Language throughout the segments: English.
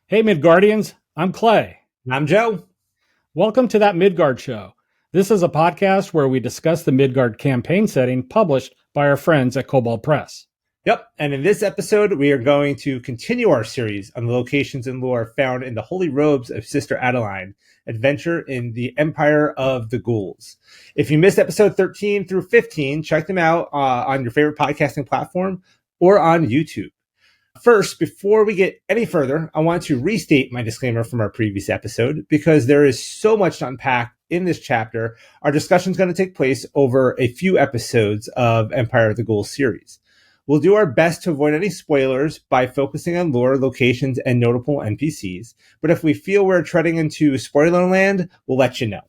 Hey, Midgardians, I'm Clay. And I'm Joe. Welcome to That Midgard Show. This is a podcast where we discuss the Midgard campaign setting published by our friends at Kobold Press. Yep. And in this episode, we are going to continue our series on the locations and lore found in the holy robes of Sister Adeline, adventure in the Empire of the Ghouls. If you missed episode 13 through 15, check them out on your favorite podcasting platform or on YouTube. First, before we get any further, I want to restate my disclaimer from our previous episode because there is so much to unpack in this chapter. Our discussion is going to take place over a few episodes of Empire of the Ghouls series. We'll do our best to avoid any spoilers by focusing on lore, locations, and notable NPCs. But if we feel we're treading into spoiler land, we'll let you know.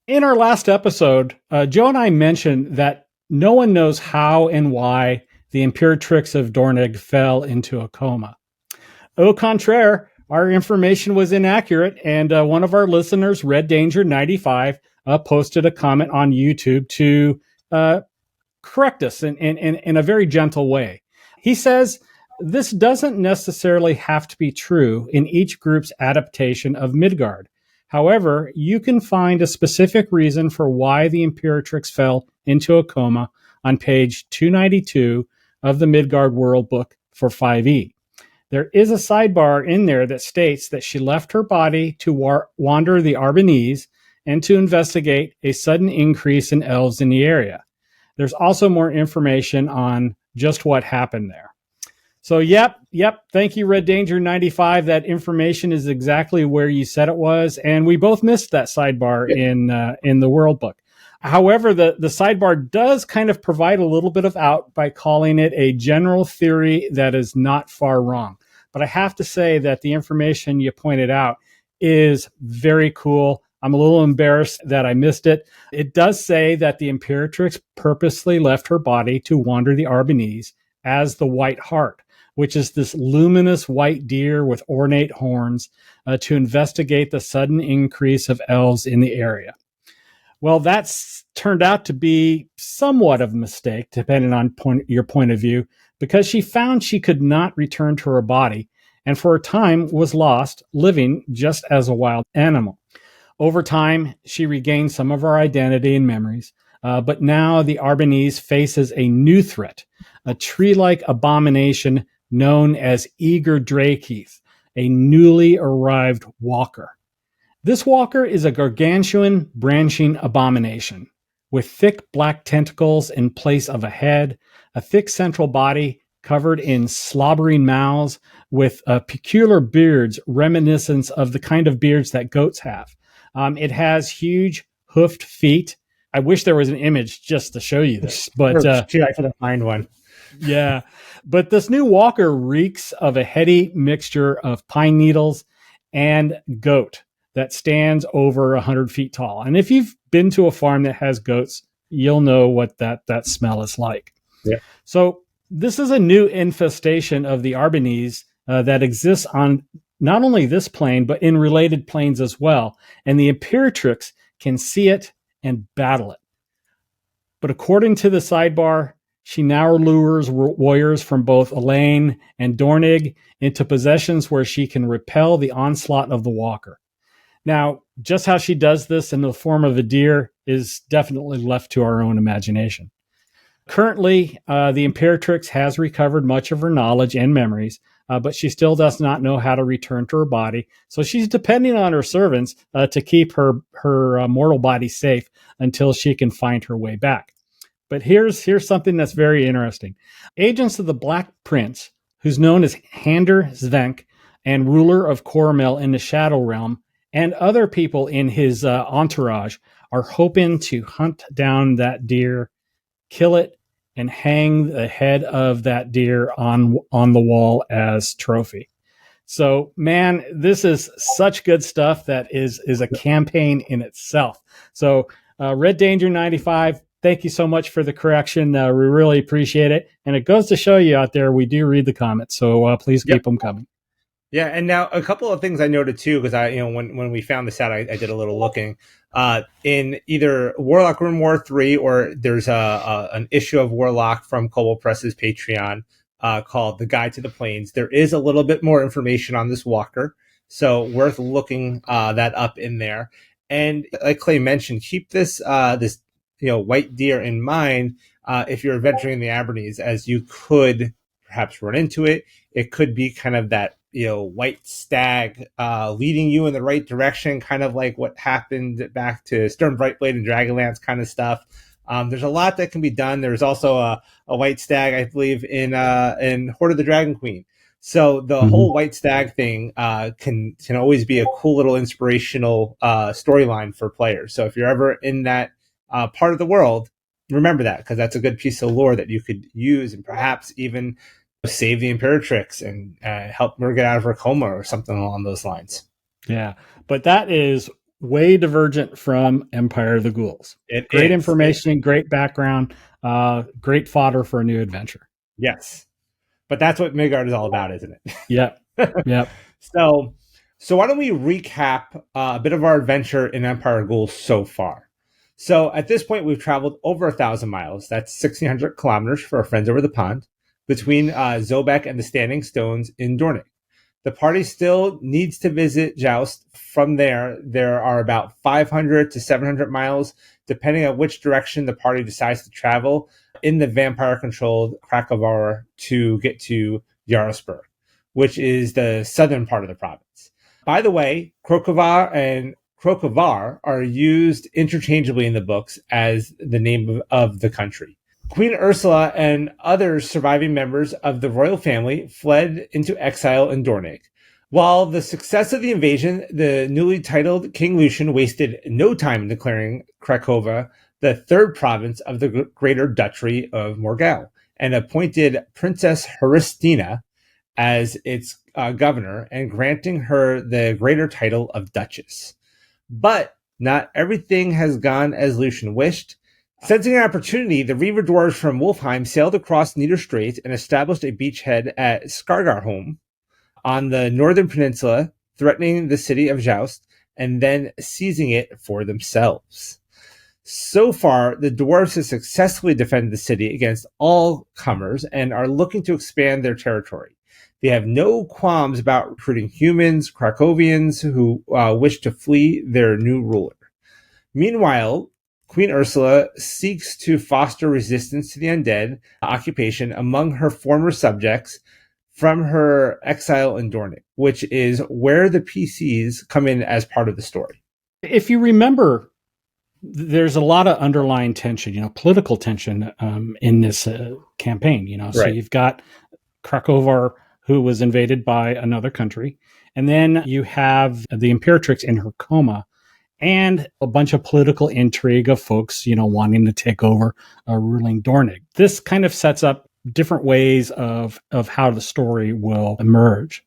In our last episode, Joe and I mentioned that no one knows how and why the Imperatrix of Dornig fell into a coma. Au contraire, our information was inaccurate, and one of our listeners, Red Danger 95, posted a comment on YouTube to correct us in a very gentle way. He says, this doesn't necessarily have to be true in each group's adaptation of Midgard. However, you can find a specific reason for why the Imperatrix fell into a coma on page 292 of the Midgard World Book for 5e. There is a sidebar in there that states that she left her body to wander the Arbanese and to investigate a sudden increase in elves in the area. There's also more information on just what happened there. So, yep. Thank you, Red Danger 95. That information is exactly where you said it was, and we both missed that sidebar in the World Book. However, the sidebar does kind of provide a little bit of out by calling it a general theory that is not far wrong. But I have to say that the information you pointed out is very cool. I'm a little embarrassed that I missed it. It does say that the Imperatrix purposely left her body to wander the Arbanese as the White Hart, which is this luminous white deer with ornate horns, to investigate the sudden increase of elves in the area. Well, that's turned out to be somewhat of a mistake, depending on your point of view, because she found she could not return to her body, and for a time was lost, living just as a wild animal. Over time, she regained some of her identity and memories, but now the Arbanese faces a new threat, a tree-like abomination known as Eager Drakeith, a newly arrived walker. This walker is a gargantuan branching abomination with thick black tentacles in place of a head, a thick central body covered in slobbering mouths with peculiar beards reminiscent of the kind of beards that goats have. It has huge hoofed feet. I wish there was an image just to show you this, but I couldn't find one. Yeah, but this new walker reeks of a heady mixture of pine needles and goat that stands over 100 feet tall. And if you've been to a farm that has goats, you'll know what that smell is like. Yeah. So this is a new infestation of the Arbanese that exists on not only this plane, but in related planes as well. And the Imperatrix can see it and battle it. But according to the sidebar, she now lures warriors from both Elaine and Dornig into possessions where she can repel the onslaught of the walker. Now, just how she does this in the form of a deer is definitely left to our own imagination. Currently, the Imperatrix has recovered much of her knowledge and memories, but she still does not know how to return to her body. So she's depending on her servants to keep her mortal body safe until she can find her way back. But here's something that's very interesting. Agents of the Black Prince, who's known as Hander Zvenk and ruler of Coromel in the Shadow Realm, and other people in his entourage are hoping to hunt down that deer, kill it, and hang the head of that deer on the wall as trophy. So, man, this is such good stuff that is a campaign in itself. So, Red Danger 95, thank you so much for the correction. We really appreciate it. And it goes to show you out there, we do read the comments. So please keep them coming. Yeah, and now a couple of things I noted too, because when we found this out, I did a little looking. In either Warlock Room War 3 or there's an issue of Warlock from Kobold Press's Patreon called The Guide to the Plains. There is a little bit more information on this walker. So worth looking that up in there. And like Clay mentioned, keep this white deer in mind if you're adventuring in the Abernese, as you could perhaps run into it. It could be kind of that white stag leading you in the right direction, kind of like what happened back to Stern Brightblade and Dragonlance kind of stuff. There's a lot that can be done. There's also a white stag, I believe, in Hoard of the Dragon Queen. So the whole white stag thing can always be a cool little inspirational storyline for players. So if you're ever in that part of the world, remember that, because that's a good piece of lore that you could use and perhaps even save the Imperatrix and help her get out of her coma or something along those lines. Yeah, but that is way divergent from Empire of the Ghouls. Great information, great background, great fodder for a new adventure. Yes. But that's what Midgard is all about, isn't it? Yep. So why don't we recap a bit of our adventure in Empire of Ghouls so far? So at this point, we've traveled over 1,000 miles. That's 1,600 kilometers for our friends over the pond, between Zobek and the Standing Stones in Dornick. The party still needs to visit Jozht. From there are about 500 to 700 miles, depending on which direction the party decides to travel in the vampire-controlled Krakovan to get to Jarlsberg, which is the southern part of the province. By the way, Krakovan and Krakovar are used interchangeably in the books as the name of the country. Queen Ursula and other surviving members of the royal family fled into exile in Dornick. While the success of the invasion, the newly titled King Lucian wasted no time in declaring Krakova the third province of the Greater Duchy of Morgau, and appointed Princess Horistina as its governor, and granting her the greater title of Duchess. But not everything has gone as Lucian wished. Sensing an opportunity, the Reaver Dwarves from Wolfheim sailed across Nieder Strait and established a beachhead at Skargarholm on the northern peninsula, threatening the city of Jozht and then seizing it for themselves. So far, the dwarves have successfully defended the city against all comers and are looking to expand their territory. They have no qualms about recruiting humans, Krakovians, who wish to flee their new ruler. Meanwhile, Queen Ursula seeks to foster resistance to the undead occupation among her former subjects from her exile in Dornick, which is where the PCs come in as part of the story. If you remember, there's a lot of underlying tension, political tension in this campaign, So you've got Krakovar, who was invaded by another country, and then you have the Imperatrix in her coma, and a bunch of political intrigue of folks, wanting to take over ruling Dornick. This kind of sets up different ways of how the story will emerge.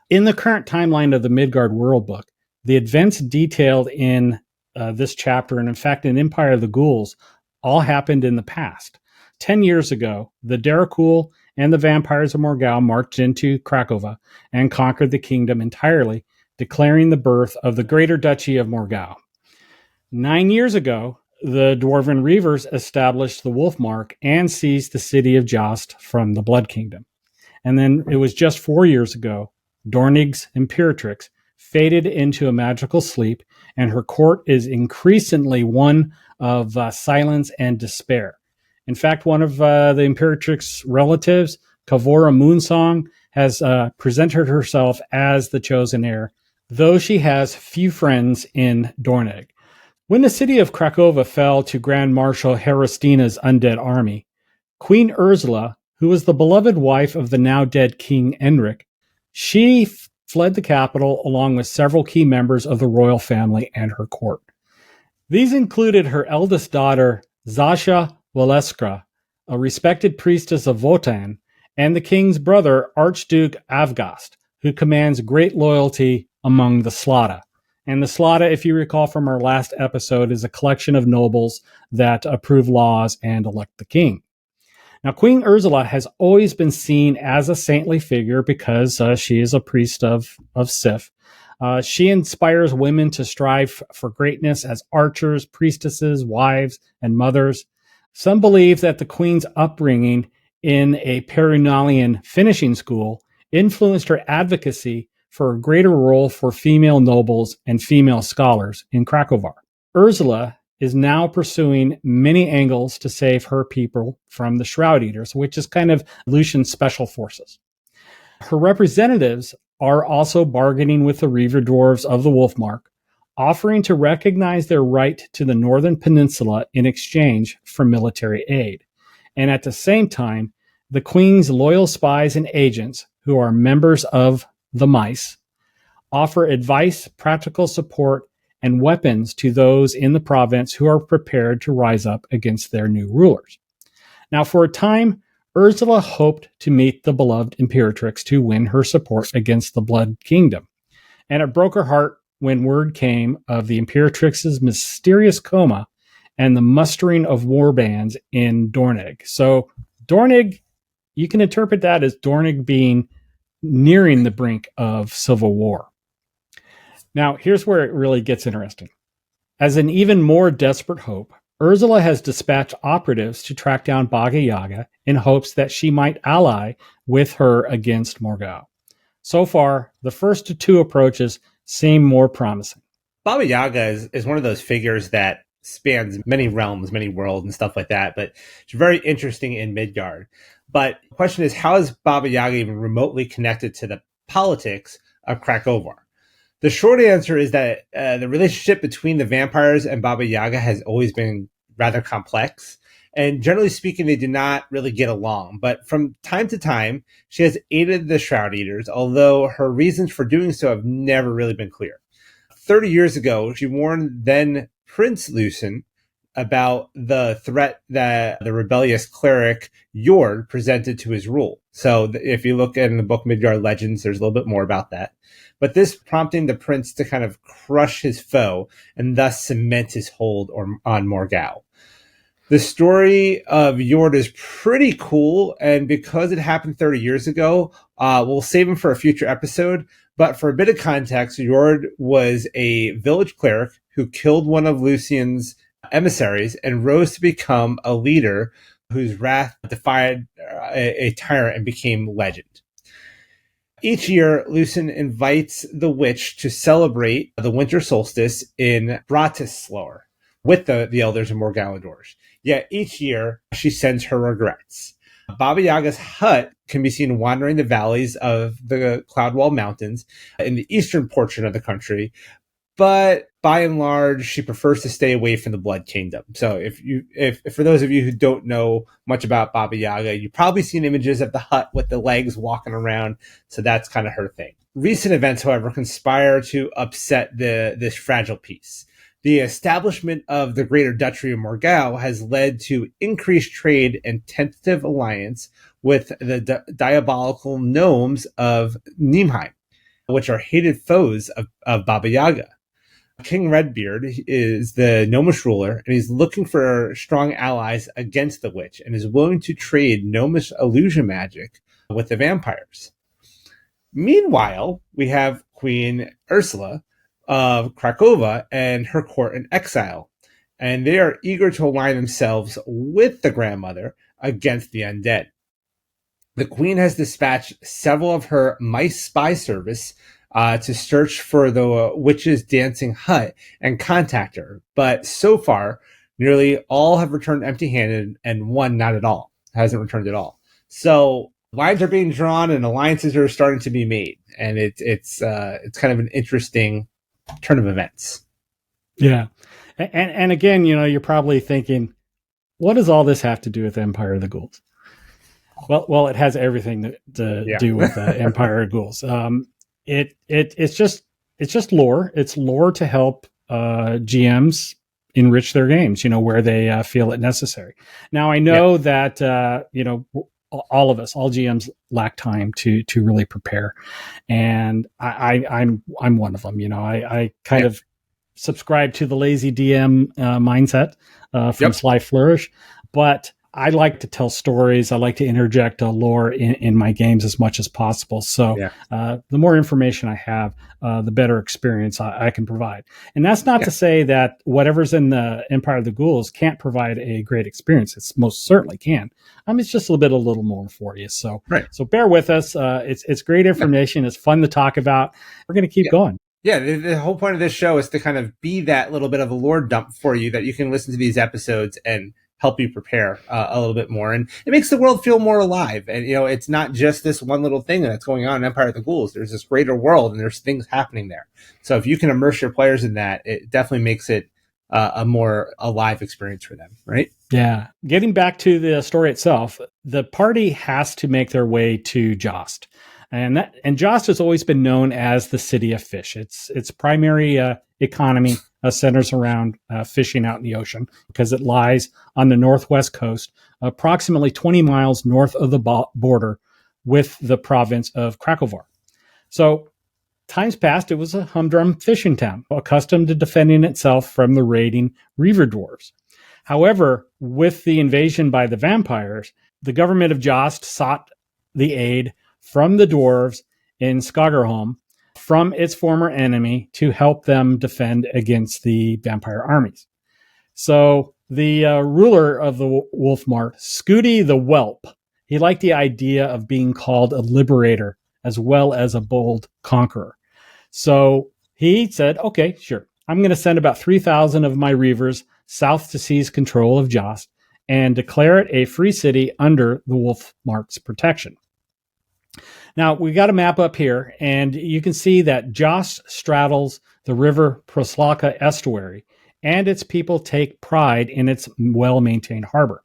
In the current timeline of the Midgard World Book, the events detailed in this chapter, and in fact in Empire of the Ghouls, all happened in the past. 10 years ago, the Darakul and the vampires of Morgau marched into Krakova and conquered the kingdom entirely, declaring the birth of the Greater Duchy of Morgau. 9 years ago, the Dwarven Reavers established the Wolfmark and seized the city of Jozht from the Blood Kingdom. And then it was just 4 years ago, Dornig's Imperatrix faded into a magical sleep, and her court is increasingly one of silence and despair. In fact, one of the Imperatrix's relatives, Kavora Moonsong, has presented herself as the chosen heir, though she has few friends in Dornick. When the city of Krakova fell to Grand Marshal Herostina's undead army, Queen Ursula, who was the beloved wife of the now dead King Enric, she fled the capital along with several key members of the royal family and her court. These included her eldest daughter, Zasha Waleskra, a respected priestess of Wotan, and the king's brother, Archduke Avgast, who commands great loyalty among the Slada. And the Slada, if you recall from our last episode, is a collection of nobles that approve laws and elect the king. Now, Queen Ursula has always been seen as a saintly figure because she is a priest of Sif. She inspires women to strive for greatness as archers, priestesses, wives, and mothers. Some believe that the queen's upbringing in a Perunalian finishing school influenced her advocacy for a greater role for female nobles and female scholars in Krakovan. Ursula is now pursuing many angles to save her people from the Shroud Eaters, which is kind of Lucian's special forces. Her representatives are also bargaining with the Reaver Dwarves of the Wolfmark, offering to recognize their right to the Northern Peninsula in exchange for military aid. And at the same time, the Queen's loyal spies and agents, who are members of the Mice, offer advice, practical support, and weapons to those in the province who are prepared to rise up against their new rulers. Now, for a time, Ursula hoped to meet the beloved Imperatrix to win her support against the Blood Kingdom. And it broke her heart when word came of the Imperatrix's mysterious coma and the mustering of war bands in Dornig. So Dornig, you can interpret that as Dornig being nearing the brink of civil war. Now, here's where it really gets interesting. As an even more desperate hope, Ursula has dispatched operatives to track down Baba Yaga in hopes that she might ally with her against Morgau. So far, the first two approaches seem more promising. Baba Yaga is one of those figures that spans many realms, many worlds, and stuff like that, but it's very interesting in Midgard. But the question is, how is Baba Yaga even remotely connected to the politics of Krakovan? The short answer is that the relationship between the vampires and Baba Yaga has always been rather complex. And generally speaking, they do not really get along. But from time to time, she has aided the Shroud Eaters, although her reasons for doing so have never really been clear. 30 years ago, she warned then Prince Lucin about the threat that the rebellious cleric Jord presented to his rule. So if you look in the book Midgard Legends, there's a little bit more about that. But this prompting the prince to kind of crush his foe and thus cement his hold on Morgau. The story of Jord is pretty cool, and because it happened 30 years ago, we'll save him for a future episode. But for a bit of context, Jord was a village cleric who killed one of Lucian's emissaries and rose to become a leader whose wrath defied a tyrant and became legend. Each year, Lucin invites the witch to celebrate the winter solstice in Bratislava with the elders of Morgau. Yet each year, she sends her regrets. Baba Yaga's hut can be seen wandering the valleys of the Cloudwall Mountains in the eastern portion of the country, but by and large, she prefers to stay away from the Blood Kingdom. So if for those of you who don't know much about Baba Yaga, you've probably seen images of the hut with the legs walking around. So that's kind of her thing. Recent events, however, conspire to upset this fragile peace. The establishment of the Greater Duchy of Morgau has led to increased trade and tentative alliance with the diabolical gnomes of Nimheim, which are hated foes of Baba Yaga. King Redbeard is the gnomish ruler, and he's looking for strong allies against the witch and is willing to trade gnomish illusion magic with the vampires. Meanwhile, we have Queen Ursula of Krakovan and her Court-in-Exile, and they are eager to align themselves with the grandmother against the undead. The queen has dispatched several of her mice spy service to search for the witch's dancing hut and contact her, but so far, nearly all have returned empty-handed, and one not at all, hasn't returned at all. So lines are being drawn and alliances are starting to be made, and it's kind of an interesting turn of events. Yeah. And again, you're probably thinking, what does all this have to do with Empire of the Ghouls? Well, it has everything to do with Empire of Ghouls. It's just lore. It's lore to help GMs enrich their games, where they feel it necessary. Now, I know that all of us, all GMs, lack time to really prepare, and I'm one of them. I kind of subscribe to the lazy DM mindset from Sly Flourish, but I like to tell stories. I like to interject lore in my games as much as possible. So the more information I have, the better experience I can provide. And that's not to say that whatever's in the Empire of the Ghouls can't provide a great experience. It most certainly can. It's just a little more for you. So so bear with us. It's great information. It's fun to talk about. We're going to keep going. Yeah, the whole point of this show is to kind of be that little bit of a lore dump for you that you can listen to these episodes and help you prepare a little bit more. And it makes the world feel more alive. And, it's not just this one little thing that's going on in Empire of the Ghouls. There's this greater world and there's things happening there. So if you can immerse your players in that, it definitely makes it a more alive experience for them, right? Yeah. Getting back to the story itself, the party has to make their way to Jozht. And Jozht has always been known as the City of Fish. Its primary economy centers around fishing out in the ocean because it lies on the northwest coast, approximately 20 miles north of the border with the province of Krakovan. So times past, it was a humdrum fishing town, accustomed to defending itself from the raiding Reaver Dwarves. However, with the invasion by the vampires, the government of Jozht sought the aid from the dwarves in Skagerholm from its former enemy to help them defend against the vampire armies. So the ruler of the Wolfmark, Scooty the Whelp, he liked the idea of being called a liberator as well as a bold conqueror. So he said, okay, sure. I'm going to send about 3,000 of my Reavers south to seize control of Jozht and declare it a free city under the Wolfmark's protection. Now, we got a map up here, and you can see that Jozht straddles the river Proslaka estuary, and its people take pride in its well-maintained harbor.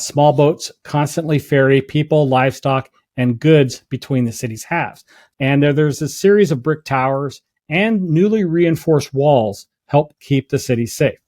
Small boats constantly ferry people, livestock, and goods between the city's halves. And there's a series of brick towers and newly reinforced walls help keep the city safe.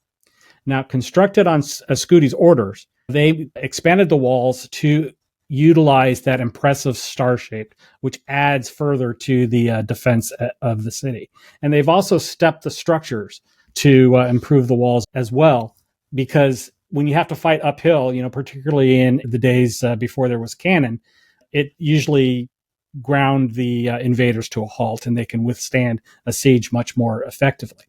Now, constructed on Scooty's orders, they expanded the walls to utilize that impressive star shape, which adds further to the defense of the city. And they've also stepped the structures to improve the walls as well, because when you have to fight uphill, particularly in the days before there was cannon, it usually ground the invaders to a halt, and they can withstand a siege much more effectively.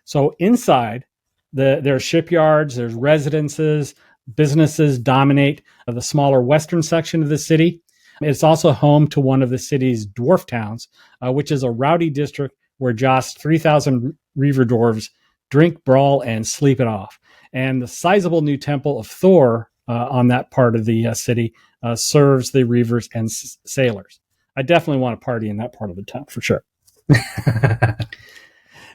So inside, there are shipyards, there's residences, businesses dominate the smaller western section of the city. It's also home to one of the city's dwarf towns, which is a rowdy district where Jost's 3,000 Reaver Dwarves drink, brawl, and sleep it off. And the sizable new temple of Thor on that part of the city serves the Reavers and sailors. I definitely want to party in that part of the town for sure.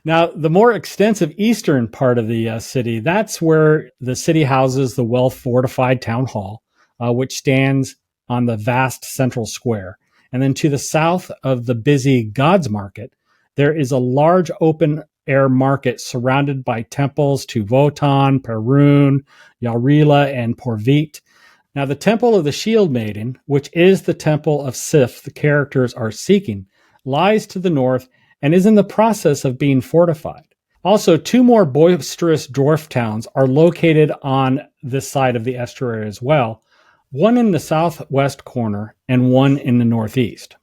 Now, the more extensive eastern part of the city, that's where the city houses the well-fortified town hall, which stands on the vast central square. And then to the south of the busy Gods Market, there is a large open-air market surrounded by temples to Wotan, Perun, Yarila, and Porvit. Now, the Temple of the Shield Maiden, which is the Temple of Sif the characters are seeking, lies to the north and is in the process of being fortified. Also, two more boisterous dwarf towns are located on this side of the estuary as well, one in the southwest corner and one in the northeast.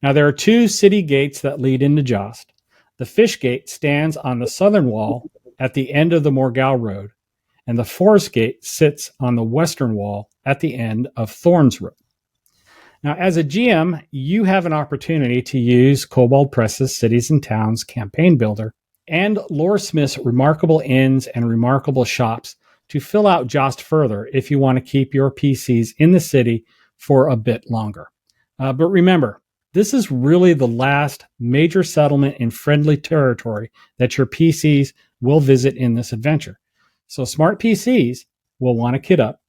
Now, there are two city gates that lead into Jozht. The Fish Gate stands on the southern wall at the end of the Morgal Road, and the Forest Gate sits on the western wall at the end of Thorns Road. Now, as a GM, you have an opportunity to use Kobold Press's Cities and Towns campaign builder and Loresmith's remarkable inns and remarkable shops to fill out Jozht further if you want to keep your PCs in the city for a bit longer. But remember, this is really the last major settlement in friendly territory that your PCs will visit in this adventure. So smart PCs will want to kit up,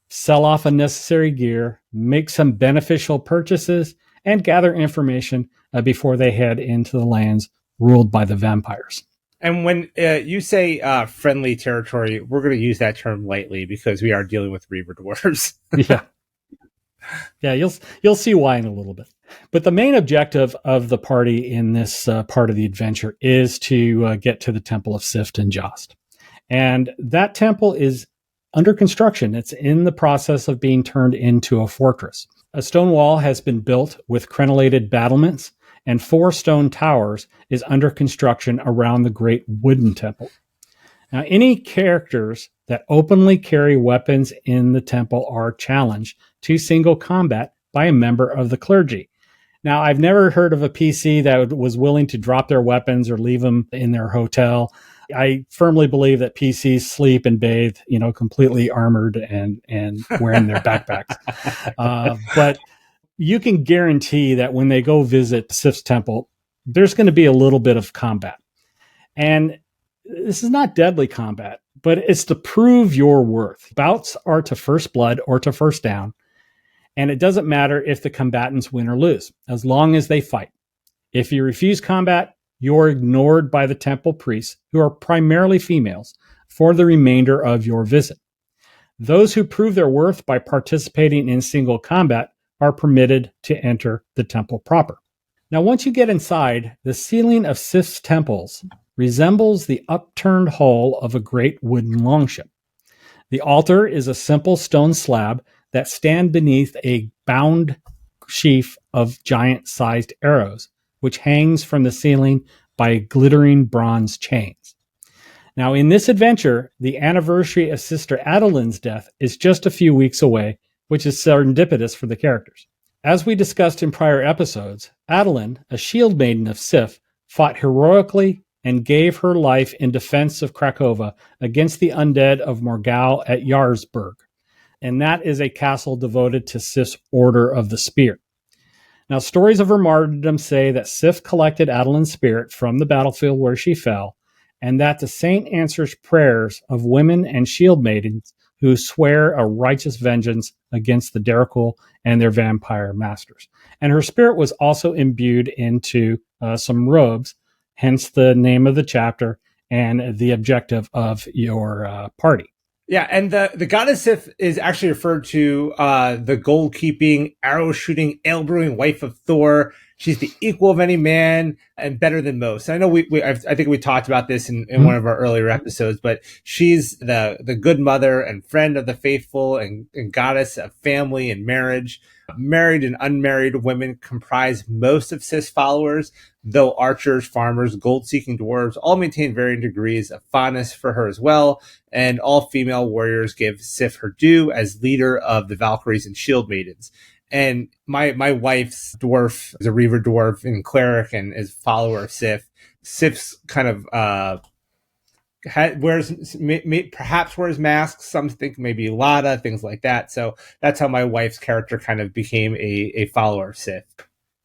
sell off unnecessary gear, make some beneficial purchases, and gather information before they head into the lands ruled by the vampires. And when you say friendly territory, we're going to use that term lightly because we are dealing with Reaver Dwarves. Yeah, you'll see why in a little bit. But the main objective of the party in this part of the adventure is to get to the Temple of Sif in Jozht. And that temple is under construction. It's in the process of being turned into a fortress. A stone wall has been built with crenellated battlements, and 4 stone towers is under construction around the great wooden temple. Now, any characters that openly carry weapons in the temple are challenged to single combat by a member of the clergy. Now, I've never heard of a PC that was willing to drop their weapons or leave them in their hotel. I firmly believe that PCs sleep and bathe, completely armored and wearing their backpacks. But you can guarantee that when they go visit Sif's temple, there's going to be a little bit of combat. And this is not deadly combat, but it's to prove your worth. Bouts are to first blood or to first down, and it doesn't matter if the combatants win or lose, as long as they fight. If you refuse combat, you're ignored by the temple priests, who are primarily females, for the remainder of your visit. Those who prove their worth by participating in single combat are permitted to enter the temple proper. Now, once you get inside, the ceiling of Sif's temples resembles the upturned hull of a great wooden longship. The altar is a simple stone slab that stand beneath a bound sheaf of giant-sized arrows, which hangs from the ceiling by glittering bronze chains. Now, in this adventure, the anniversary of Sister Adeline's death is just a few weeks away, which is serendipitous for the characters. As we discussed in prior episodes, Adeline, a shield maiden of Sif, fought heroically and gave her life in defense of Krakovan against the undead of Morgau at Jarlsberg. And that is a castle devoted to Sif's Order of the Spear. Now, stories of her martyrdom say that Sif collected Adeline's spirit from the battlefield where she fell, and that the saint answers prayers of women and shield maidens who swear a righteous vengeance against the Darkul and their vampire masters. And her spirit was also imbued into some robes, hence the name of the chapter and the objective of your party. Yeah, and the goddess Sif is actually referred to the gold-keeping, arrow-shooting, ale-brewing wife of Thor. She's the equal of any man and better than most. I know I think we talked about this in one of our earlier episodes, but she's the good mother and friend of the faithful and goddess of family and marriage. Married and unmarried women comprise most of Sif's followers, though archers, farmers, gold-seeking dwarves all maintain varying degrees of fondness for her as well, and all female warriors give Sif her due as leader of the Valkyries and Shield Maidens. And my wife's dwarf is a Reaver Dwarf and cleric and is a follower of Sif. Sif's kind of perhaps wears masks. Some think maybe Lada, things like that. So that's how my wife's character kind of became a follower of Sif.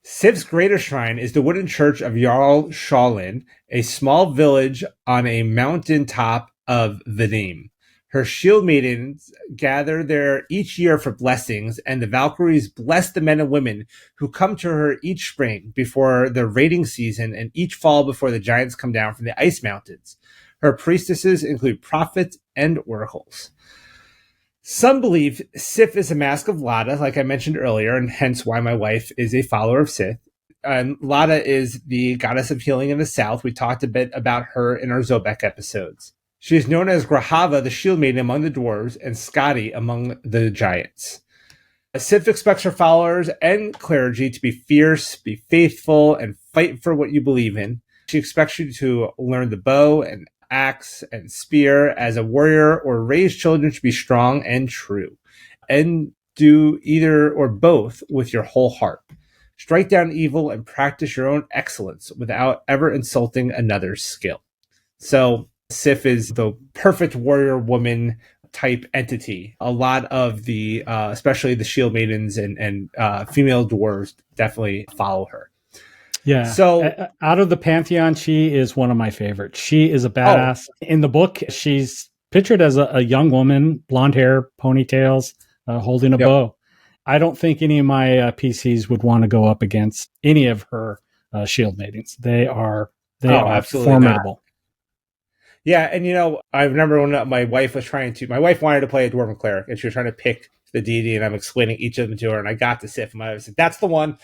Sif's greater shrine is the wooden church of Jarl Shalin, a small village on a mountain top of Vadim. Her shield maidens gather there each year for blessings, and the Valkyries bless the men and women who come to her each spring before the raiding season and each fall before the giants come down from the ice mountains. Her priestesses include prophets and oracles. Some believe Sif is a mask of Lada, like I mentioned earlier, and hence why my wife is a follower of Sif. And Lada is the goddess of healing in the south. We talked a bit about her in our Zobek episodes. She is known as Grahava, the shield maiden among the dwarves, and Skadi among the giants. Sif expects her followers and clergy to be fierce, be faithful, and fight for what you believe in. She expects you to learn the bow and axe and spear as a warrior, or raise children to be strong and true, and do either or both with your whole heart. Strike down evil and practice your own excellence without ever insulting another's skill. So Sif is the perfect warrior woman type entity. A lot of the, especially the shield maidens and female dwarves definitely follow her. Yeah. So out of the pantheon, she is one of my favorites. She is a badass. In the book, she's pictured as a young woman, blonde hair, ponytails, holding a bow. I don't think any of my PCs would want to go up against any of her shield maidens. They are formidable. Not. Yeah, and I remember when my wife wanted to play a Dwarven cleric, and she was trying to pick the deity, and I'm explaining each of them to her, and I got to Sif, and my wife was like, that's the one.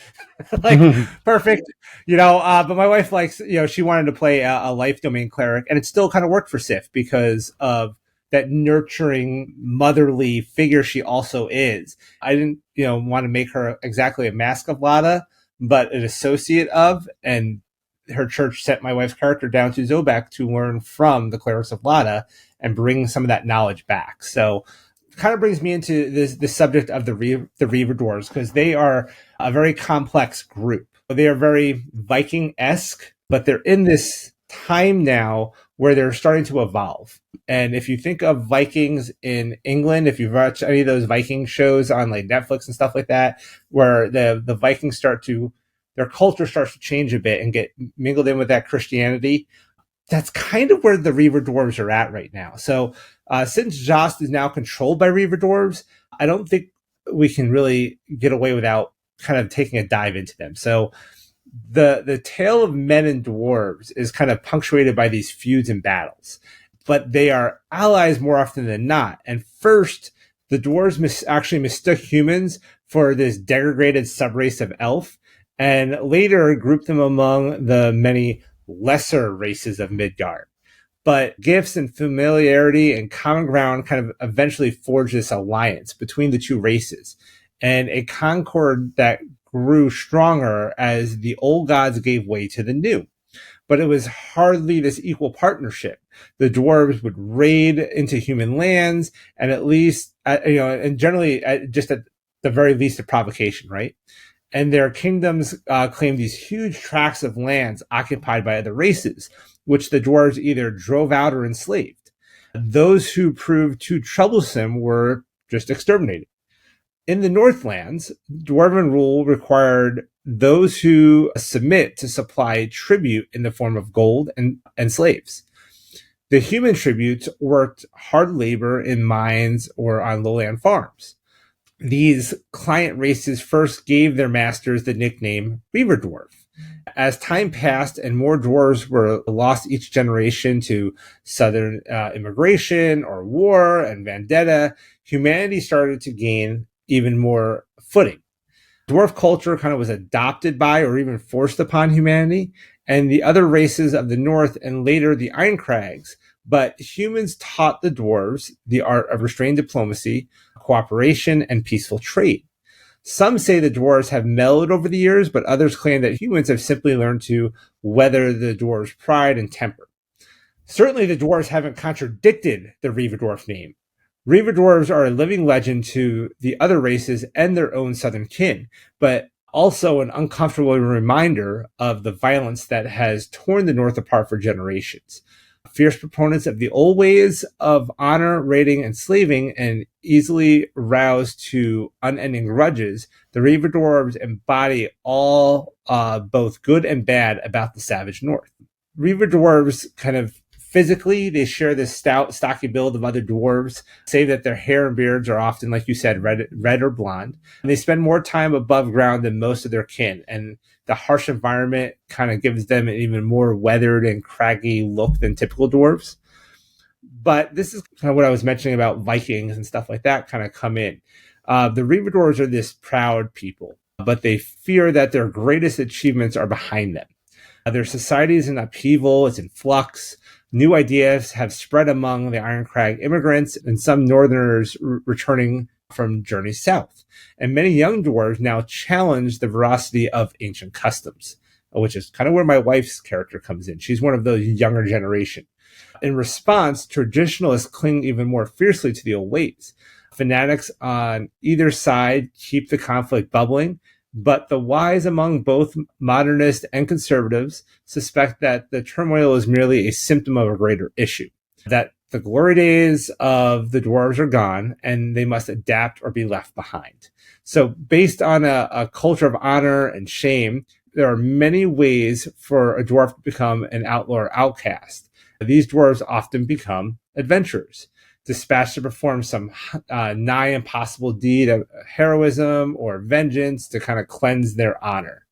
Perfect. But my wife likes, she wanted to play a life domain cleric, and it still kind of worked for Sif because of that nurturing motherly figure she also is. I didn't, want to make her exactly a mask of Lada, but an associate of, and her church sent my wife's character down to Zobek to learn from the clerics of Lada and bring some of that knowledge back. So kind of brings me into this subject of the Reaver Dwarves, because they are a very complex group. They are very Viking-esque, but they're in this time now where they're starting to evolve. And if you think of Vikings in England, if you've watched any of those Viking shows on like Netflix and stuff like that, where the Vikings their culture starts to change a bit and get mingled in with that Christianity, that's kind of where the Reaver Dwarves are at right now. So since Jozht is now controlled by Reaver Dwarves, I don't think we can really get away without kind of taking a dive into them. So the tale of men and dwarves is kind of punctuated by these feuds and battles, but they are allies more often than not. And first, the dwarves actually mistook humans for this degraded subrace of elf, and later grouped them among the many lesser races of Midgard. But gifts and familiarity and common ground kind of eventually forged this alliance between the two races, and a concord that grew stronger as the old gods gave way to the new. But it was hardly this equal partnership. The dwarves would raid into human lands, and at least, and generally, just at the very least, a provocation, right? And their kingdoms claimed these huge tracts of lands occupied by other races, which the dwarves either drove out or enslaved. Those who proved too troublesome were just exterminated. In the Northlands, Dwarven rule required those who submit to supply tribute in the form of gold and slaves. The human tributes worked hard labor in mines or on lowland farms. These client races first gave their masters the nickname Reaver Dwarf. As time passed and more dwarves were lost each generation to southern immigration or war and vendetta, humanity started to gain even more footing. Dwarf culture kind of was adopted by or even forced upon humanity and the other races of the north and later the Ironcrags, but humans taught the dwarves the art of restrained diplomacy, cooperation, and peaceful trade. Some say the dwarves have mellowed over the years, but others claim that humans have simply learned to weather the dwarves' pride and temper. Certainly the dwarves haven't contradicted the Reaver Dwarf name. Reaver Dwarves are a living legend to the other races and their own southern kin, but also an uncomfortable reminder of the violence that has torn the North apart for generations. Fierce proponents of the old ways of honor, raiding, and slaving, and easily roused to unending grudges, the Reaver Dwarves embody all both good and bad about the savage North. Reaver Dwarves kind of physically, they share this stout, stocky build of other dwarves, save that their hair and beards are often, like you said, red or blonde. And they spend more time above ground than most of their kin, and the harsh environment kind of gives them an even more weathered and craggy look than typical dwarves. But this is kind of what I was mentioning about Vikings and stuff like that kind of come in. The Reaver Dwarves are this proud people, but they fear that their greatest achievements are behind them. Their society is in upheaval, it's in flux. New ideas have spread among the Ironcrag immigrants and some northerners returning from journeys south. And many young dwarves now challenge the veracity of ancient customs, which is kind of where my wife's character comes in. She's one of those younger generation. In response, traditionalists cling even more fiercely to the old ways. Fanatics on either side keep the conflict bubbling, but the wise among both modernists and conservatives suspect that the turmoil is merely a symptom of a greater issue, that the glory days of the dwarves are gone and they must adapt or be left behind. So based on a culture of honor and shame, there are many ways for a dwarf to become an outlaw or outcast. These dwarves often become adventurers, dispatched to perform some nigh impossible deed of heroism or vengeance to kind of cleanse their honor.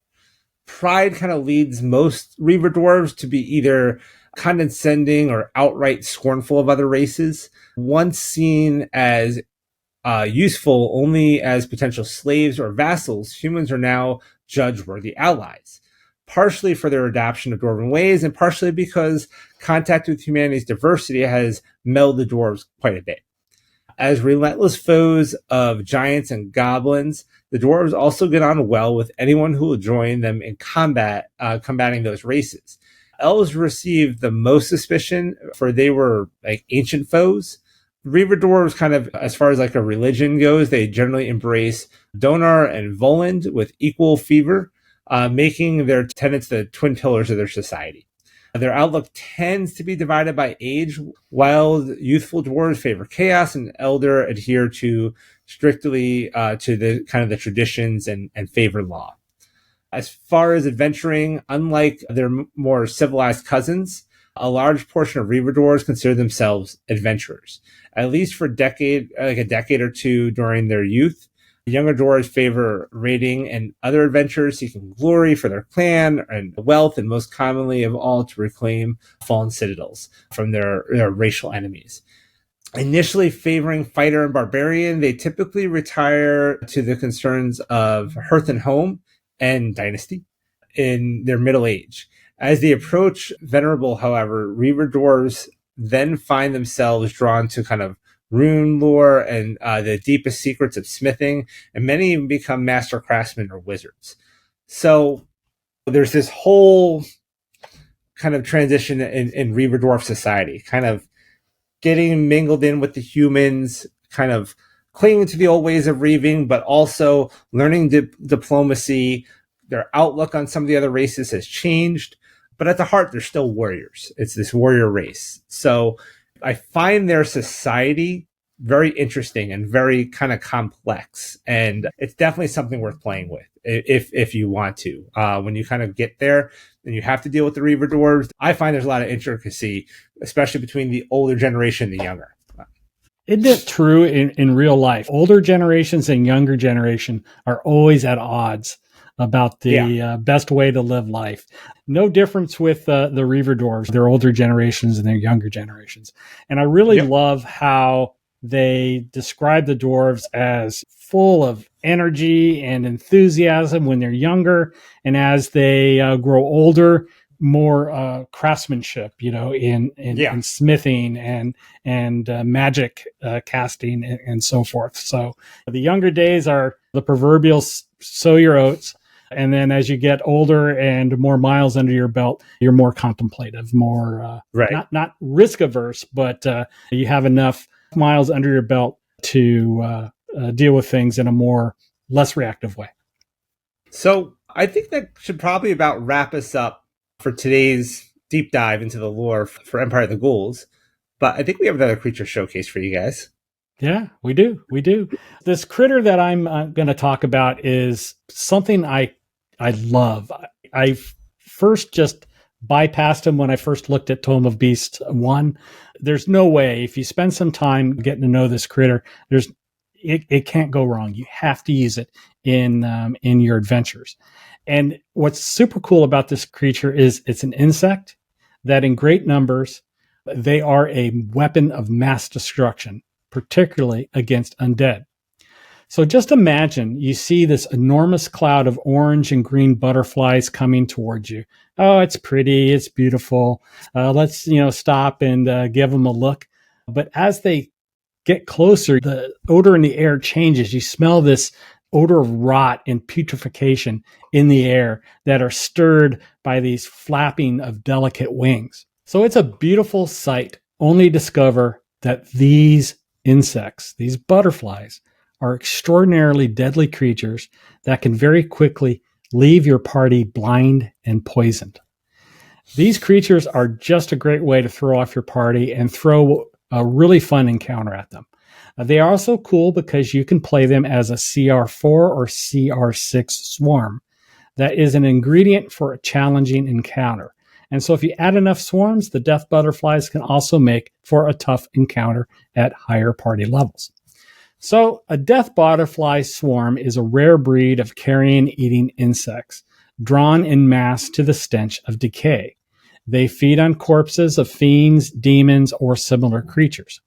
Pride kind of leads most Reaver Dwarves to be either condescending or outright scornful of other races. Once seen as useful only as potential slaves or vassals, humans are now judge-worthy allies. partially for their adoption of Dwarven ways and partially because contact with humanity's diversity has melded the dwarves quite a bit. As relentless foes of giants and goblins, the dwarves also get on well with anyone who will join them in combating those races. Elves received the most suspicion, for they were like ancient foes. Reaver Dwarves, kind of as far as like a religion goes, they generally embrace Donar and Voland with equal fervor, making their tenets the twin pillars of their society. Their outlook tends to be divided by age. While youthful dwarves favor chaos and elder adhere to strictly to the kind of the traditions and favor law. As far as adventuring, unlike their more civilized cousins, a large portion of Reaver Dwarves consider themselves adventurers. At least for a decade or two during their youth, younger dwarves favor raiding and other adventures, seeking glory for their clan and wealth, and most commonly of all, to reclaim fallen citadels from their racial enemies. Initially favoring fighter and barbarian, they typically retire to the concerns of hearth and home and dynasty in their middle age. As they approach venerable, however, Reaver Dwarves then find themselves drawn to kind of rune lore and the deepest secrets of smithing, and many even become master craftsmen or wizards. So there's this whole kind of transition in Reaver Dwarf society, kind of getting mingled in with the humans, kind of clinging to the old ways of reaving, but also learning diplomacy. Their outlook on some of the other races has changed, but at the heart, they're still warriors. It's this warrior race. So I find their society very interesting and very kind of complex. And it's definitely something worth playing with if you want to. When you kind of get there and you have to deal with the Reaver Dwarves, I find there's a lot of intricacy, especially between the older generation and the younger. Isn't it true in real life? Older generations and younger generation are always at odds about the best way to live life. No difference with the Reaver Dwarves, their older generations and their younger generations. And I really love how they describe the dwarves as full of energy and enthusiasm when they're younger. And as they grow older, more craftsmanship, in smithing and magic casting and so forth. So the younger days are the proverbial sow your oats. And then as you get older and more miles under your belt, you're more contemplative, more not risk averse, but you have enough miles under your belt to deal with things in a less reactive way. So I think that should probably about wrap us up for today's deep dive into the lore for Empire of the Ghouls. But I think we have another creature showcase for you guys. Yeah, we do. This critter that I'm going to talk about is something I love. I first just bypassed him when I first looked at Tome of Beasts 1. There's no way, if you spend some time getting to know this critter, it can't go wrong. You have to use it in your adventures. And what's super cool about this creature is it's an insect that in great numbers, they are a weapon of mass destruction, particularly against undead. So just imagine you see this enormous cloud of orange and green butterflies coming towards you. Oh, it's pretty. It's beautiful. Let's, stop and give them a look. But as they get closer, the odor in the air changes. You smell this odor of rot and putrefaction in the air that are stirred by these flapping of delicate wings. So it's a beautiful sight. Only discover that these insects, these butterflies, are extraordinarily deadly creatures that can very quickly leave your party blind and poisoned. These creatures are just a great way to throw off your party and throw a really fun encounter at them. They are also cool because you can play them as a CR4 or CR6 swarm. That is an ingredient for a challenging encounter. And so if you add enough swarms, the death butterflies can also make for a tough encounter at higher party levels. So a death butterfly swarm is a rare breed of carrion-eating insects, drawn in mass to the stench of decay. They feed on corpses of fiends, demons, or similar creatures.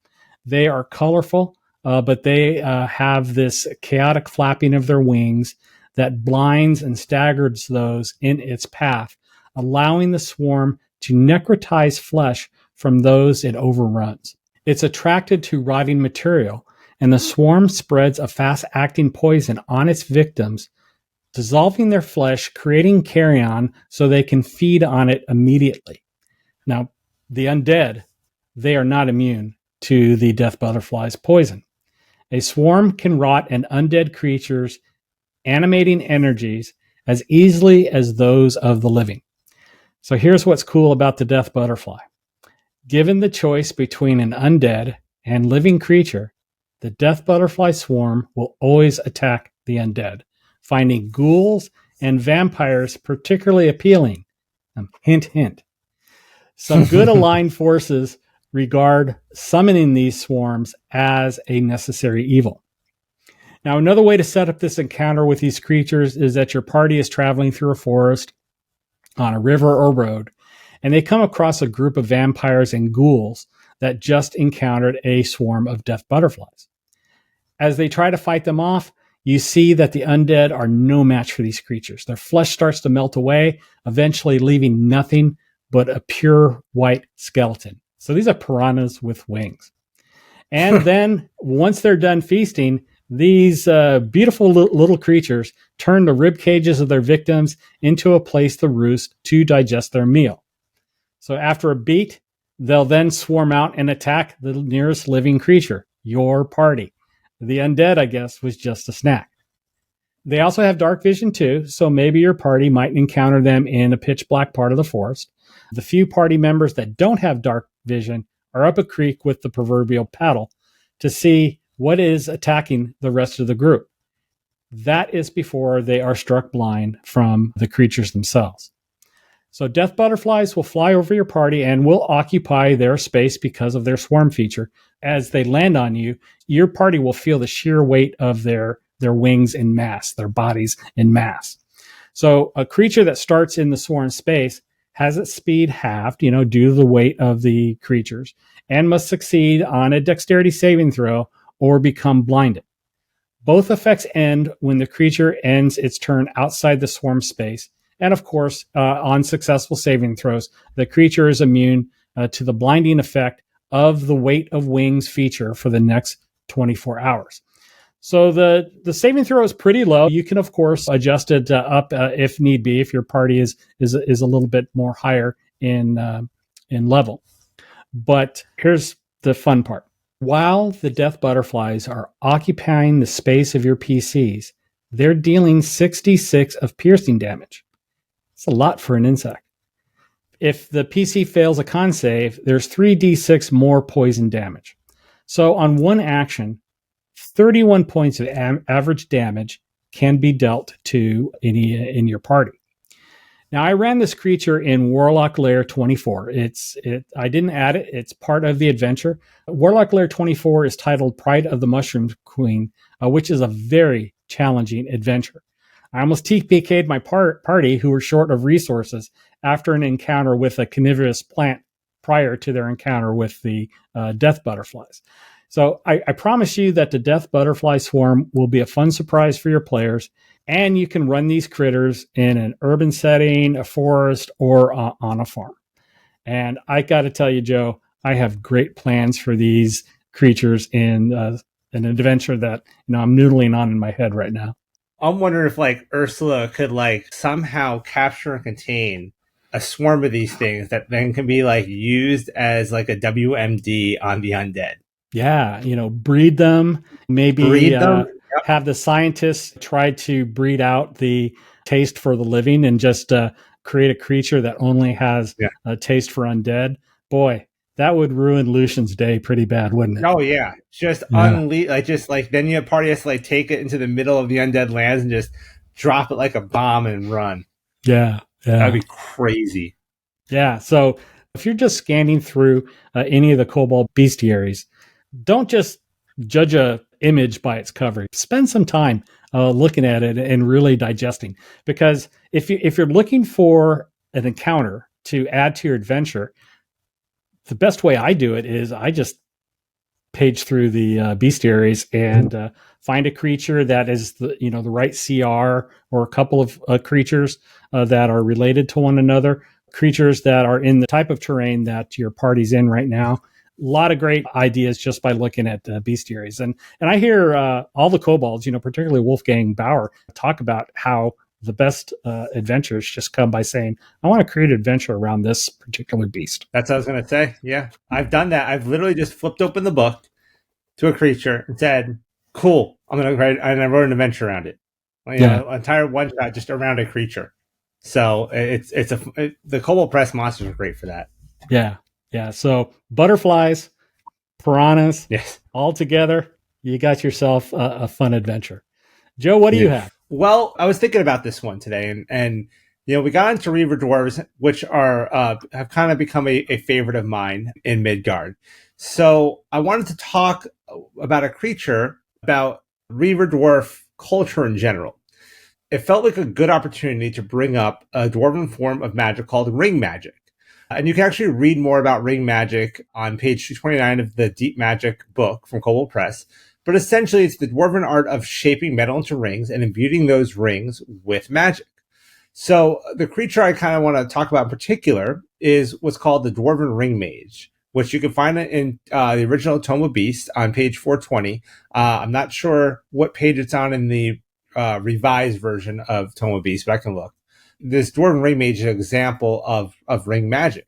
They are colorful, but they have this chaotic flapping of their wings that blinds and staggers those in its path, allowing the swarm to necrotize flesh from those it overruns. It's attracted to rotting material, and the swarm spreads a fast-acting poison on its victims, dissolving their flesh, creating carrion so they can feed on it immediately. Now, the undead, they are not immune to the death butterfly's poison. A swarm can rot an undead creature's animating energies as easily as those of the living. So here's what's cool about the death butterfly. Given the choice between an undead and living creature, the death butterfly swarm will always attack the undead, finding ghouls and vampires particularly appealing. Hint, hint. Some good aligned forces regard summoning these swarms as a necessary evil. Now, another way to set up this encounter with these creatures is that your party is traveling through a forest, on a river or road, and they come across a group of vampires and ghouls that just encountered a swarm of death butterflies. As they try to fight them off, you see that the undead are no match for these creatures. Their flesh starts to melt away, eventually leaving nothing but a pure white skeleton. So these are piranhas with wings. And then once they're done feasting, these beautiful little creatures turn the rib cages of their victims into a place to roost to digest their meal. So after a beat, they'll then swarm out and attack the nearest living creature, your party. The undead, I guess, was just a snack. They also have dark vision too, so maybe your party might encounter them in a pitch black part of the forest. The few party members that don't have dark vision are up a creek with the proverbial paddle to see what is attacking the rest of the group. That is before they are struck blind from the creatures themselves. So death butterflies will fly over your party and will occupy their space because of their swarm feature. As they land on you, your party will feel the sheer weight of their wings in mass, their bodies in mass. So a creature that starts in the swarm space has its speed halved, due to the weight of the creatures, and must succeed on a dexterity saving throw or become blinded. Both effects end when the creature ends its turn outside the swarm space. And of course, on successful saving throws, the creature is immune to the blinding effect of the weight of wings feature for the next 24 hours. So the saving throw is pretty low. You can, of course, adjust it up if need be, if your party is a little bit more higher in level. But here's the fun part. While the death butterflies are occupying the space of your PCs, they're dealing 66 of piercing damage. It's a lot for an insect. If the PC fails a con save, there's 3d6 more poison damage. So on one action, 31 points of average damage can be dealt to any in your party. Now, I ran this creature in Warlock Lair 24. I didn't add it. It's part of the adventure. Warlock Lair 24 is titled Pride of the Mushroom Queen, which is a very challenging adventure. I almost TPK'd my party, who were short of resources, after an encounter with a carnivorous plant prior to their encounter with the death butterflies. So I promise you that the death butterfly swarm will be a fun surprise for your players, and you can run these critters in an urban setting, a forest, or on a farm. And I got to tell you, Joe, I have great plans for these creatures in an adventure that I'm noodling on in my head right now. I'm wondering if Ursula could somehow capture and contain a swarm of these things that then can be used as a WMD on the undead. Yeah, breed them, maybe have the scientists try to breed out the taste for the living and just create a creature that only has a taste for undead. Boy, that would ruin Lucian's day pretty bad, wouldn't it? Oh yeah, just unleash. Then your party has to take it into the middle of the undead lands and just drop it like a bomb and run. Yeah. That'd be crazy. Yeah. So if you're just scanning through any of the kobold bestiaries, don't just judge a image by its cover. Spend some time looking at it and really digesting. Because if you're looking for an encounter to add to your adventure, the best way I do it is I just page through the bestiaries and find a creature that is the right CR, or a couple of creatures that are related to one another, creatures that are in the type of terrain that your party's in right now. A lot of great ideas just by looking at bestiaries. And I hear all the kobolds, particularly Wolfgang Bauer, talk about how the best adventures just come by saying, I want to create an adventure around this particular beast. That's what I was going to say. Yeah, I've done that. I've literally just flipped open the book to a creature and said, cool, I'm going to write, and I wrote an adventure around it. An entire one shot just around a creature. So the Kobold Press monsters are great for that. Yeah. So butterflies, piranhas, yes, all together, you got yourself a fun adventure. Joe, what do you have? Well, I was thinking about this one today, and we got into Reaver Dwarves, which are have kind of become a favorite of mine in Midgard. So I wanted to talk about a creature, about Reaver Dwarf culture in general. It felt like a good opportunity to bring up a dwarven form of magic called ring magic. And you can actually read more about ring magic on page 229 of the Deep Magic book from Kobold Press. But essentially, it's the dwarven art of shaping metal into rings and imbuing those rings with magic. So the creature I kind of want to talk about in particular is what's called the Dwarven Ring Mage, which you can find in the original Tome of Beasts on page 420. I'm not sure what page it's on in the revised version of Tome of Beasts, but I can look. This Dwarven Ring Mage is an example of ring magic.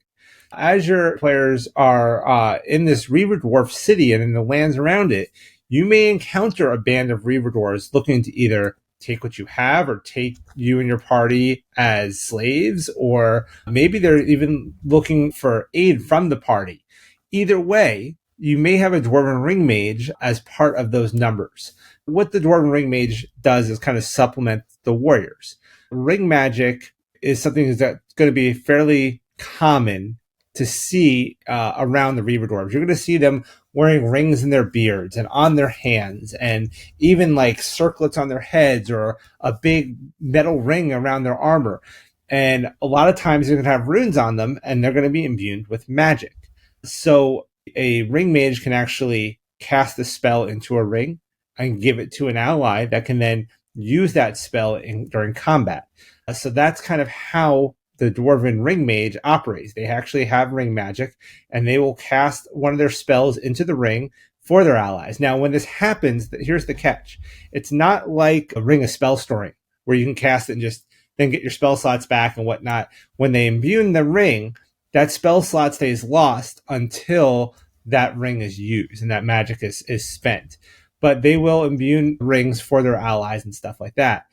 As your players are in this Reaver Dwarf city and in the lands around it, you may encounter a band of Reaver Dwarves looking to either take what you have or take you and your party as slaves, or maybe they're even looking for aid from the party. Either way, you may have a Dwarven Ring Mage as part of those numbers. What the Dwarven Ring Mage does is kind of supplement the warriors. Ring magic is something that's going to be fairly common to see around the Reaver Dwarves. You're going to see them wearing rings in their beards and on their hands, and even like circlets on their heads, or a big metal ring around their armor. And a lot of times they're going to have runes on them, and they're going to be imbued with magic. So a ring mage can actually cast a spell into a ring and give it to an ally that can then use that spell during combat. So that's kind of how the Dwarven Ring Mage operates. They actually have ring magic, and they will cast one of their spells into the ring for their allies. Now, when this happens, here's the catch. It's not like a Ring of Spell Storing, where you can cast it and just then get your spell slots back and whatnot. When they imbue in the ring, that spell slot stays lost until that ring is used and that magic is spent. But they will imbue rings for their allies and stuff like that.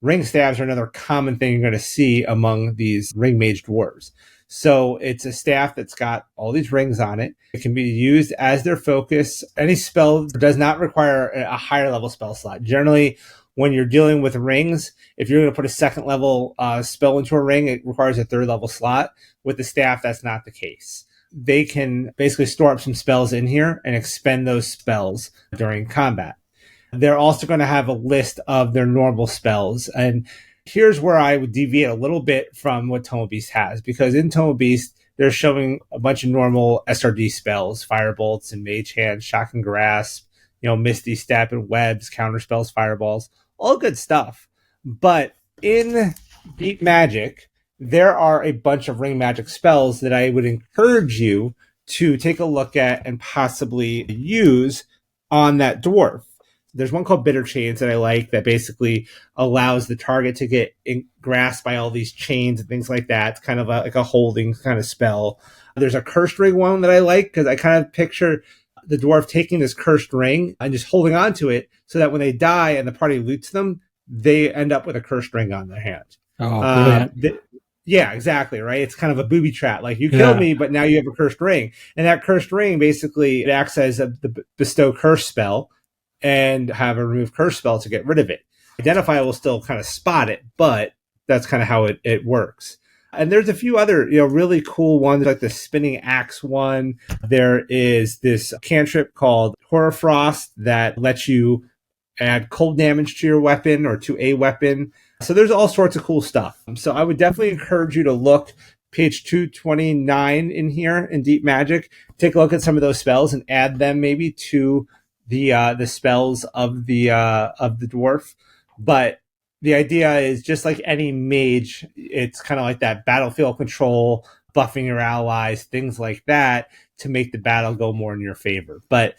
Ring staves are another common thing you're going to see among these ring mage dwarves. So it's a staff that's got all these rings on it. It can be used as their focus. Any spell does not require a higher level spell slot. Generally, when you're dealing with rings, if you're going to put a second level spell into a ring, it requires a third level slot. With the staff, that's not the case. They can basically store up some spells in here and expend those spells during combat. They're also going to have a list of their normal spells. And here's where I would deviate a little bit from what Tome of Beast has, because in Tome of Beast, they're showing a bunch of normal SRD spells, Firebolts and Mage Hand, Shock and Grasp, Misty Step and Webs, Counter Spells, Fireballs, all good stuff. But in Deep Magic, there are a bunch of ring magic spells that I would encourage you to take a look at and possibly use on that dwarf. There's one called Bitter Chains that I like, that basically allows the target to get grasped by all these chains and things like that. It's kind of like a holding kind of spell. There's a Cursed Ring one that I like, because I kind of picture the dwarf taking this cursed ring and just holding on to it so that when they die and the party loots them, they end up with a cursed ring on their hand. Oh, brilliant. Yeah, exactly, right? It's kind of a booby trap. Like, you killed me, but now you have a cursed ring. And that cursed ring, basically, it acts as the bestow curse spell and have a remove curse spell to get rid of it. Identify will still kind of spot it, but that's kind of how it works. And there's a few other, really cool ones, like the Spinning Axe one. There is this cantrip called Horror Frost that lets you add cold damage to your weapon or to a weapon. So there's all sorts of cool stuff. So I would definitely encourage you to look page 229 in here in Deep Magic. Take a look at some of those spells and add them maybe to the spells of the dwarf, but the idea is just like any mage, it's kind of like that battlefield control, buffing your allies, things like that, to make the battle go more in your favor. But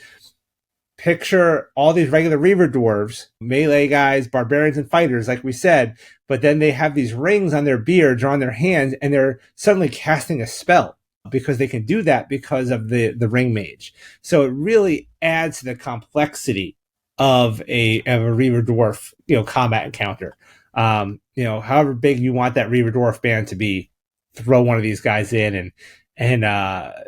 picture all these regular Reaver Dwarves, melee guys, barbarians, and fighters, like we said, but then they have these rings on their beards or on their hands, and they're suddenly casting a spell because they can do that because of the ring mage. So it really adds to the complexity of a Reaver Dwarf, combat encounter. However big you want that Reaver Dwarf band to be, throw one of these guys in and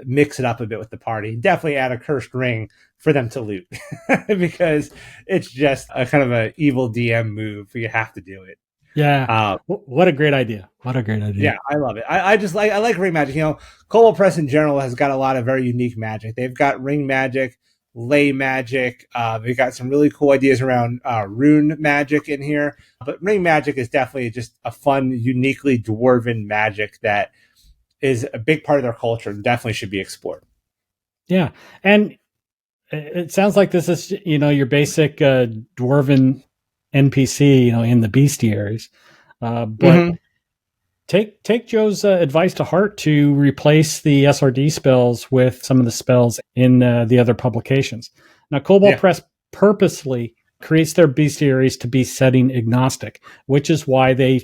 mix it up a bit with the party. Definitely add a cursed ring for them to loot because it's just a kind of an evil DM move. You have to do it. Yeah. What a great idea. What a great idea. Yeah, I love it. I like ring magic. Kobold Press in general has got a lot of very unique magic. They've got ring magic, ley magic. They've got some really cool ideas around rune magic in here. But ring magic is definitely just a fun, uniquely dwarven magic that is a big part of their culture and definitely should be explored. Yeah. And it sounds like this is, your basic dwarven NPC, in the bestiaries. But take Joe's advice to heart to replace the SRD spells with some of the spells in the other publications. Now, Kobold Press purposely creates their bestiaries to be setting agnostic, which is why they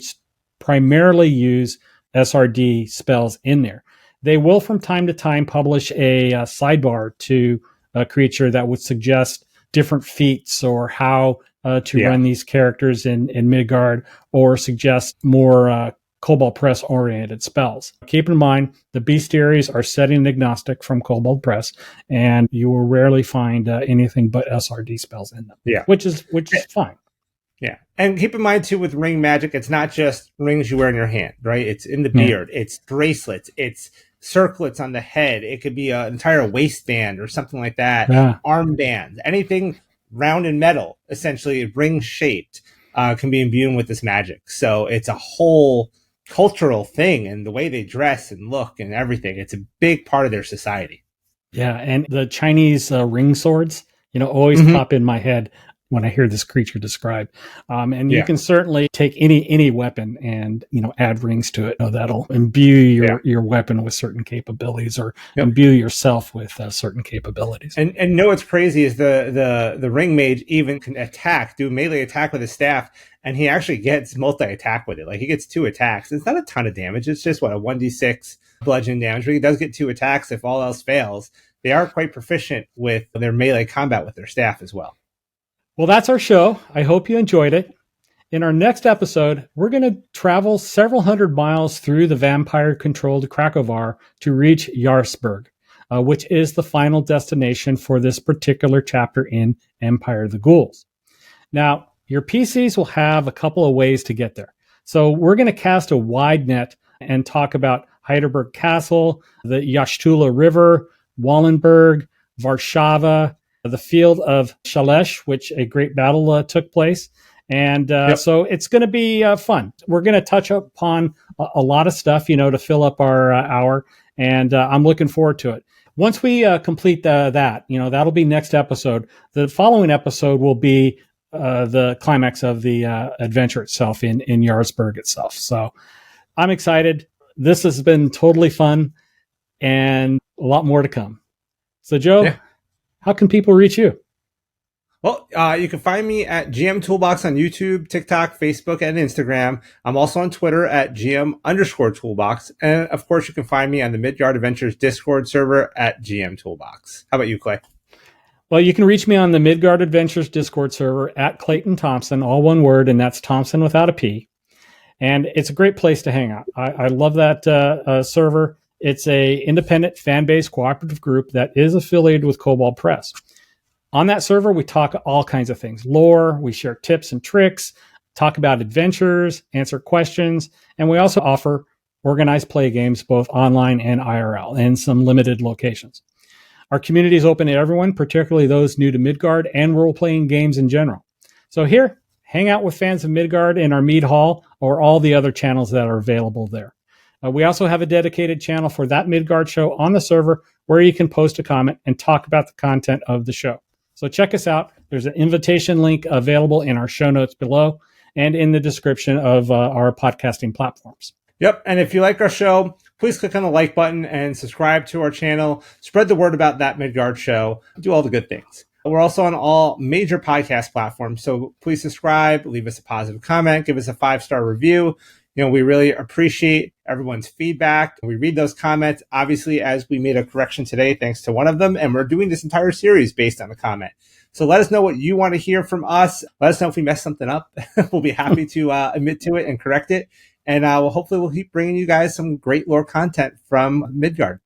primarily use SRD spells in there. They will from time to time publish a sidebar to a creature that would suggest different feats or how to run these characters in Midgard, or suggest more Kobold Press oriented spells. Keep in mind, the bestiaries are setting agnostic from Kobold Press, and you will rarely find anything but SRD spells in them. Yeah, which is fine. Yeah, and keep in mind too, with ring magic, it's not just rings you wear in your hand, right? It's in the beard, it's bracelets, it's circlets on the head. It could be an entire waistband or something like that. Armband, anything round and metal, essentially ring shaped, can be imbued with this magic. So it's a whole cultural thing, and the way they dress and look and everything. It's a big part of their society. Yeah, and the Chinese ring swords, always pop in my head when I hear this creature described. And you can certainly take any weapon and, add rings to it. That'll imbue your weapon with certain capabilities, or imbue yourself with certain capabilities. And what's crazy is the ring mage even can do melee attack with his staff, and he actually gets multi-attack with it. Like, he gets 2 attacks. It's not a ton of damage. It's just, a 1d6 bludgeon damage, but he does get 2 attacks if all else fails. They are quite proficient with their melee combat with their staff as well. Well, that's our show. I hope you enjoyed it. In our next episode, we're going to travel several hundred miles through the vampire-controlled Krakovan to reach Jarlsberg, which is the final destination for this particular chapter in Empire of the Ghouls. Now, your PCs will have a couple of ways to get there. So we're going to cast a wide net and talk about Heidelberg Castle, the Jostula River, Wallenberg, Warsaw, the field of Shalesh, which a great battle took place. And so it's going to be fun. We're going to touch upon a lot of stuff, to fill up our hour. And I'm looking forward to it. Once we complete that, that'll be next episode. The following episode will be the climax of the adventure itself in Jarlsberg itself. So I'm excited. This has been totally fun and a lot more to come. So, Joe, how can people reach you? Well, you can find me at GM Toolbox on YouTube, TikTok, Facebook, and Instagram. I'm also on Twitter at GM_Toolbox. And of course, you can find me on the Midgard Adventures Discord server at GM Toolbox. How about you, Clay? Well, you can reach me on the Midgard Adventures Discord server at Clayton Thompson, all one word, and that's Thompson without a P. And it's a great place to hang out. I love that server. It's a independent fan-based cooperative group that is affiliated with Kobold Press. On that server, we talk all kinds of things. Lore, we share tips and tricks, talk about adventures, answer questions, and we also offer organized play games, both online and IRL, in some limited locations. Our community is open to everyone, particularly those new to Midgard and role-playing games in general. So here, hang out with fans of Midgard in our Mead Hall or all the other channels that are available there. We also have a dedicated channel for That Midgard Show on the server where you can post a comment and talk about the content of the show. So check us out. There's an invitation link available in our show notes below and in the description of our podcasting platforms. Yep. And if you like our show, please click on the like button and subscribe to our channel. Spread the word about That Midgard Show. Do all the good things. We're also on all major podcast platforms. So please subscribe, leave us a positive comment, give us a 5-star review. We really appreciate everyone's feedback. We read those comments, obviously, as we made a correction today, thanks to one of them. And we're doing this entire series based on the comment. So let us know what you want to hear from us. Let us know if we mess something up. We'll be happy to admit to it and correct it. And hopefully we'll keep bringing you guys some great lore content from Midgard.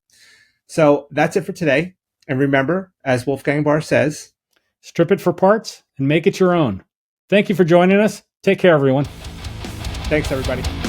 So that's it for today. And remember, as Wolfgang Barr says, strip it for parts and make it your own. Thank you for joining us. Take care, everyone. Thanks, everybody.